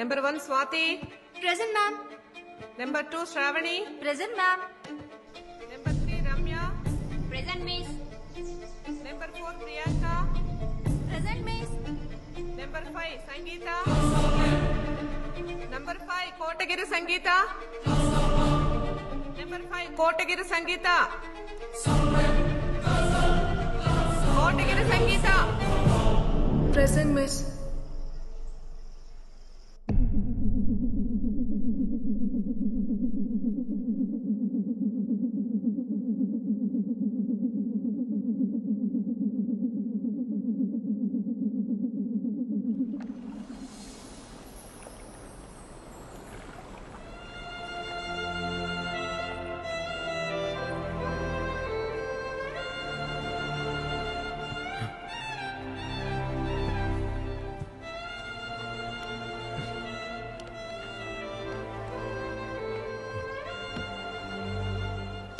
Number 1 Swati. Present, ma'am. Number 2 Shravani. Present, ma'am. Number 3 Ramya. Present, miss. Number 4 Priyanka. Present, miss. Number 5 Sangeeta. Number 5 Kotagiri Sangeeta. Number 5 Kotagiri Sangeeta. Kotagiri Sangeeta. Present, miss.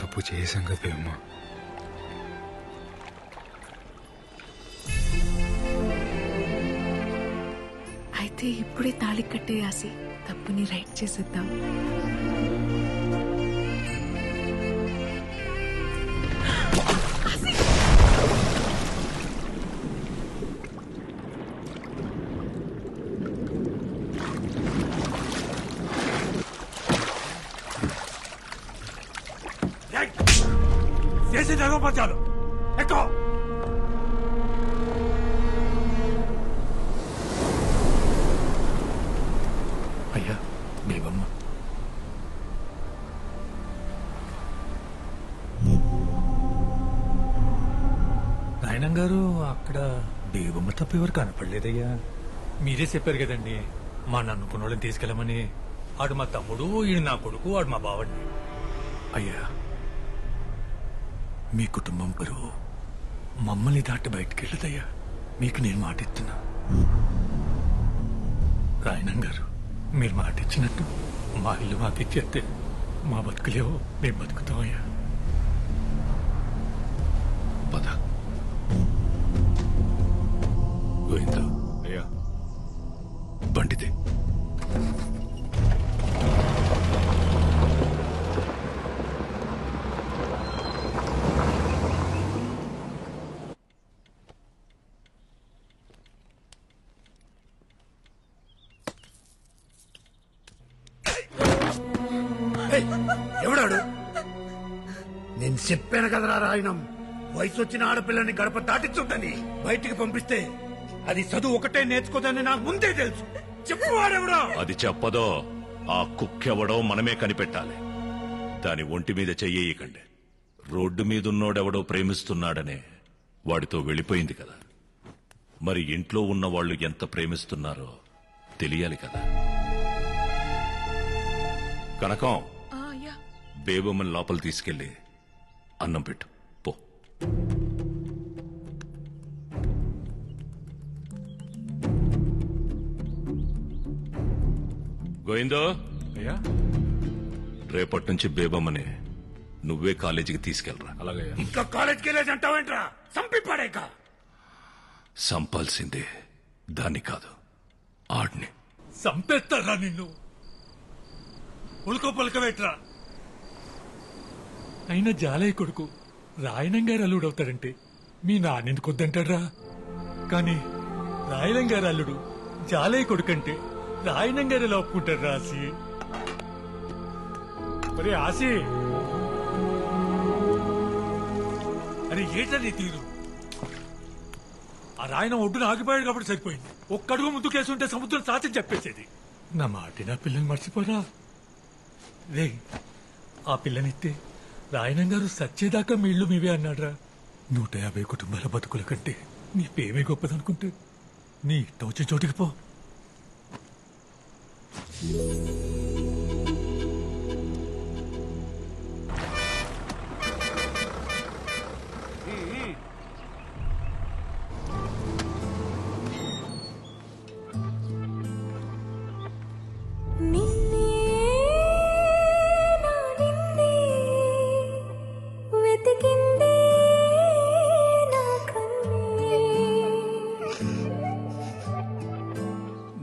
తప్పు చేశాం కదా అమ్మా. అయితే ఇప్పుడే తాళి కట్టేయాసి తప్పుని right చేసేద్దాం. చేసి జగపచ్చాలు ఎక్కువ అయ్యా దేవమ్మ. నాయనం గారు అక్కడ దేవమ్మ తప్ప ఎవరు కనపడలేదయ్యా. మీరే చెప్పారు కదండి మా నన్నుకున్న వాళ్ళని తీసుకెళ్ళమని. ఆడు మా తమ్ముడు, ఈడు నా కొడుకు, ఆడు మా బావండి. అయ్యా మీ కుటుంబం పరువు మమ్మల్ని దాటి బయటికి వెళ్ళదయ్యా. మీకు నేను మాట ఇస్తున్నా. రాయనం గారు మీరు మాట ఇచ్చినట్టు మా ఇల్లు మాకు ఇచ్చేస్తే మా బతుకులేవో మేము బతుకుతామయ్యా. పద గోవిందా. అయ్యా బండితే. ఎవడాడు? నేను చెప్పాను కదరా రాయనం, వయసు వచ్చిన ఆడపిల్లని గడప దాటించుందని. బయటికి పంపిస్తే అది చదువు ఒకటే నేర్చుకోదని నాకు ముందే తెలుసు. చెప్పువాడెవడో. అది చెప్పదో ఆ కుక్కెవడో మనమే కనిపెట్టాలి. దాని ఒంటి మీద చెయ్యకండి. రోడ్డు మీదున్నోడెవడో ప్రేమిస్తున్నాడనే వాడితో వెళ్ళిపోయింది కదా. మరి ఇంట్లో ఉన్న వాళ్ళు ఎంత ప్రేమిస్తున్నారో తెలియాలి కదా. కనకం, బేబమ్మని లోపల తీసుకెళ్లి అన్నం పెట్టు పో. గోవిందో. అయ్యా రేపటి నుంచి బేబమ్మని నువ్వే కాలేజీకి తీసుకెళ్ళరా. అలాగే. ఇంకా కాలేజ్కి వెళ్ళేసి అంటావేంట్రా? సంపి పడేక. సంపాల్సిందే దాన్ని కాదు, ఆడిని. సంపేస్తారా నిన్ను? ఉల్కో పలకవేట్రా. అయినా జాలయ్య కొడుకు రాయనం గారు అల్లుడవుతాడంటే మీ నాన్నెందుకు వద్దంటాడ్రా? కానీ రాయనం గారు అల్లుడు జాలయ్య కొడుకంటే రాయనం గారు ఎలా ఒప్పుకుంటారా? ఆసి అరే ఆసి, అరే ఏటా నీ తీరు? ఆ రాయనం ఒడ్డున ఆగిపోయాడు కాబట్టి సరిపోయింది. ఒక్కడుగు ముందుకేసుంటే సముద్రం సాధ్యం చెప్పేసేది. నా మాట నా పిల్లని మర్చిపోరా రే. ఆ పిల్లనిస్తే రాయనం గారు సచ్చేదాకా మీ ఇల్లు మీవే అన్నాడ్రా. 150 కుటుంబాల బతుకుల కంటే నీ పేమే గొప్పదనుకుంటే నీ తోచి చోటికి పో.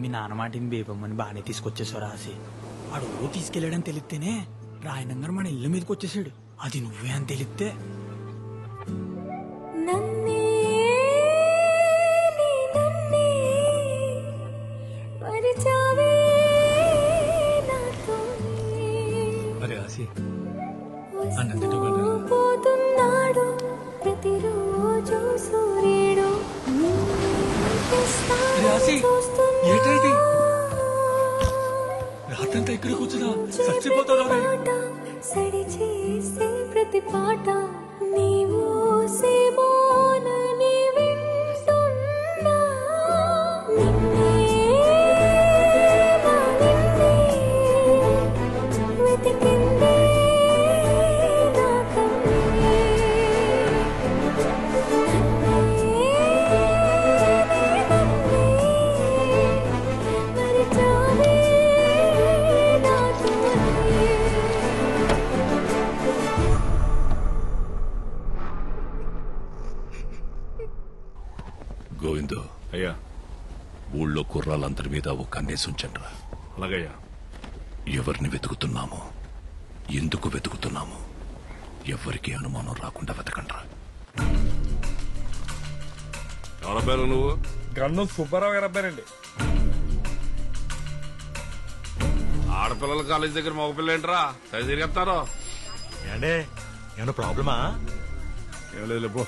మీ నాన్న మాటిని బేపమ్మని బాగానే తీసుకొచ్చేసావు రాసి వాడు ఊరు తీసుకెళ్ళాడని తెలిస్తేనే రాయనంగా మన ఇల్లు మీదకి వచ్చేసాడు. అది నువ్వే అని తెలిస్తే అరే ఆసి అన్నందుకు ఏంటైంది? రాత్రంతా ఇక్కడ కూర్చున్నా చచ్చిపోతారా? సడి చేసే ప్రతి పాట నీవు గోవిందు అయ్యా, ఊళ్ళో కుర్రాళ్ళందరి మీద ఒక కన్నేసి ఉంచండిరా. అలాగయ్యా. ఎవరిని వెతుకుతున్నామో, ఎందుకు వెతుకుతున్నామో ఎవరికి అనుమానం రాకుండా వెతకండ్రా. ఎవరి పేరు నువ్వు? గంధం సుబ్బారావు గారు అబ్బారండి. ఆడపిల్లల కాలేజ్ దగ్గర మగపిల్ల ఏంట్రా తిరిగేస్తారు? ఏండే ఏమన్నా ప్రాబ్లమా? ఏం లేదు పో.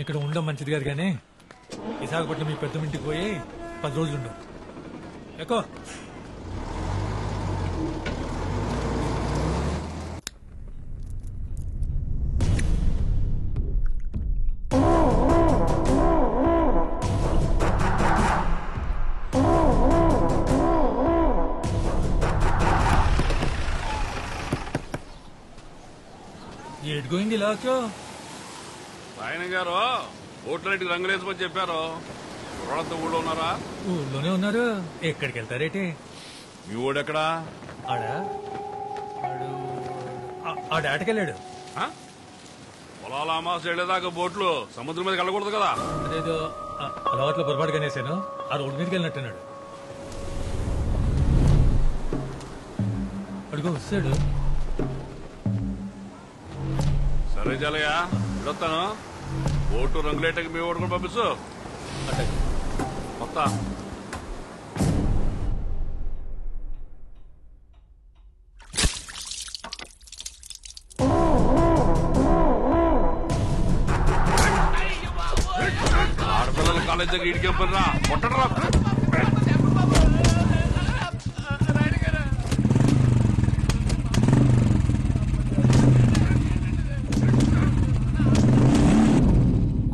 ఇక్కడ ఉండడం మంచిది కాదు కానీ విశాఖపట్నం మీ పెద్ద ఇంటికి పోయి 10 రోజులు ఉండవు. ఎక్కువ ఏడుకోయింది ఇలా వచ్చో. ఆయన గారు ఓట్లన్నిటికి రంగులేసమని చెప్పారు. కుర్రాళ్ళంతా ఊళ్ళో ఉన్నారా? ఊళ్ళోనే ఉన్నారు. ఎక్కడికి వెళ్తారేటి? మీ ఊడెక్కడా? ఆడకెళ్ళాడు. పొలాల అమాస వెళ్ళేదాకా బోట్లు సముద్రం మీదకి వెళ్ళకూడదు కదా. అదేదో అలవాట్లో పొరపాటుగా నేసాను. ఆ రోడ్డు మీదకి వెళ్ళినట్టున్నాడు. అడుగు వస్తాడు. సరే జాలయ్యా, ఇడొస్తాను. ఓటు రంగులేటకి మీ ఓటు కూడా పంపిస్తూ మొత్తం ఆడపిల్లల కాలేజ్ దగ్గర ఇడికి పనిరా కొట్టడరా.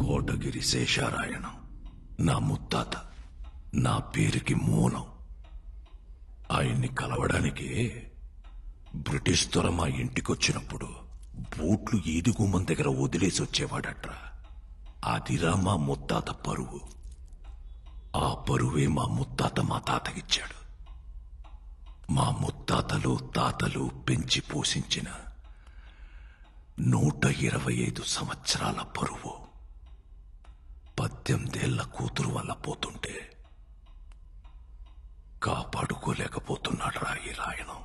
కోటగిరి శేషారాయణం నా ముత్తాత, నా పేరుకి మూలం. ఆయన్ని కలవడానికి బ్రిటిష్ దొర మా ఇంటికొచ్చినప్పుడు బూట్లు ఈదుగుమ్మం దగ్గర వదిలేసి వచ్చేవాడట్రా. అదిరా మా ముత్తాత పరువు. ఆ పరువే మా ముత్తాత మా తాతకిచ్చాడు. మా ముత్తాతలు తాతలు పెంచి పోషించిన 125 సంవత్సరాల పరువు 18 ఏళ్ల కూతురు వల్ల పోతుంటే కాపాడుకోలేకపోతున్నాడు రా ఈ రాయణం.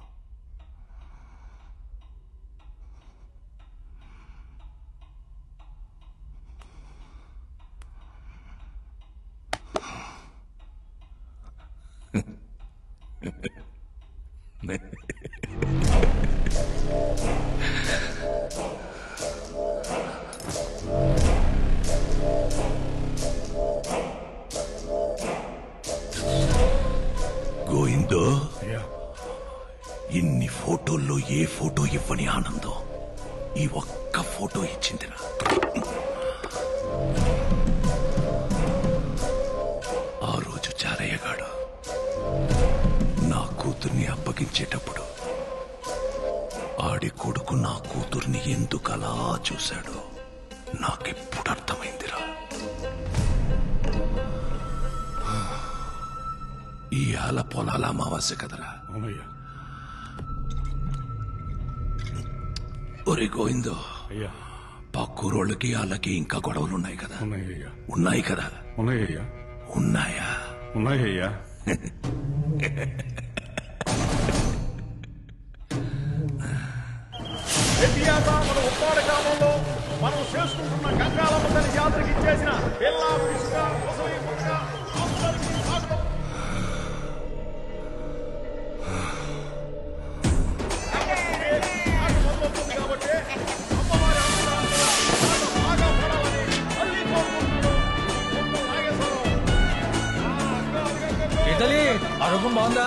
గోవిందో, ఇన్ని ఫోటోల్లో ఏ ఫోటో ఇవ్వని ఆనందం ఈ ఒక్క ఫోటో ఇచ్చిందిరా. పెంచేటప్పుడు ఆడి కొడుకు నా కూతుర్ని ఎందుకలా చూశాడో నాకెప్పుడు అర్థమైందిరా. ఈ ఆల పొలాల అమావాస్య కదరా. ఒరే గోవిందో, పక్కూరోళ్ళకి వాళ్ళకి ఇంకా గొడవలున్నాయి కదా? ఉన్నాయి కదా? ఉన్నాయా? ఉన్నాయ్యా. మన ఉప్పాడ గ్రామంలో మనం చేసుకుంటున్న గంగాలమ్మ తల్లి జాతరకి ఇచ్చేసిన పిల్ల పిసుక ముసలి ముక్క అందరికీ స్వాగతం. కాబట్టి అమ్మవారి బాగా పడాలని మళ్ళీ ఇటలీ ఆరోగ్యం బాగుందా?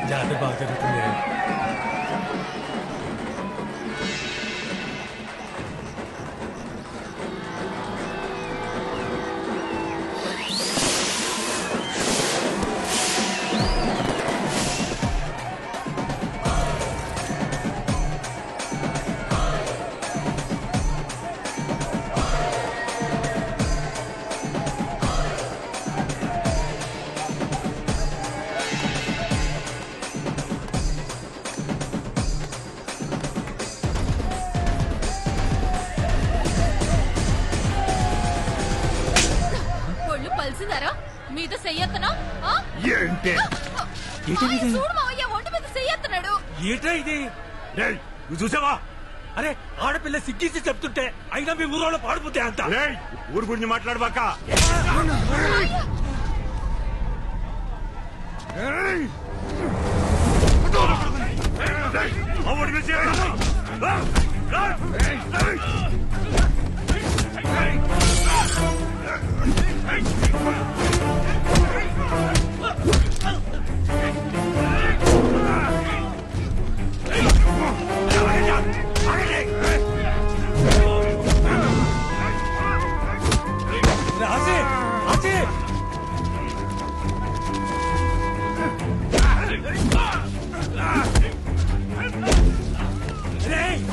జాతర బాగా జరుగుతుంది. మీద చెయ్యత్తనా? ఏంటి చూడు మావయ్య, ఒంటి మీద చెయ్యత్తనాడు. ఏటా ఇది? నువ్వు చూసావా? అరే ఆడపిల్ల సిగ్గించి చెప్తుంటే అయినా మీ ఊరోళ్ళు పాడిపోతే అంత. ఊరు గురించి మాట్లాడబాక. Hey!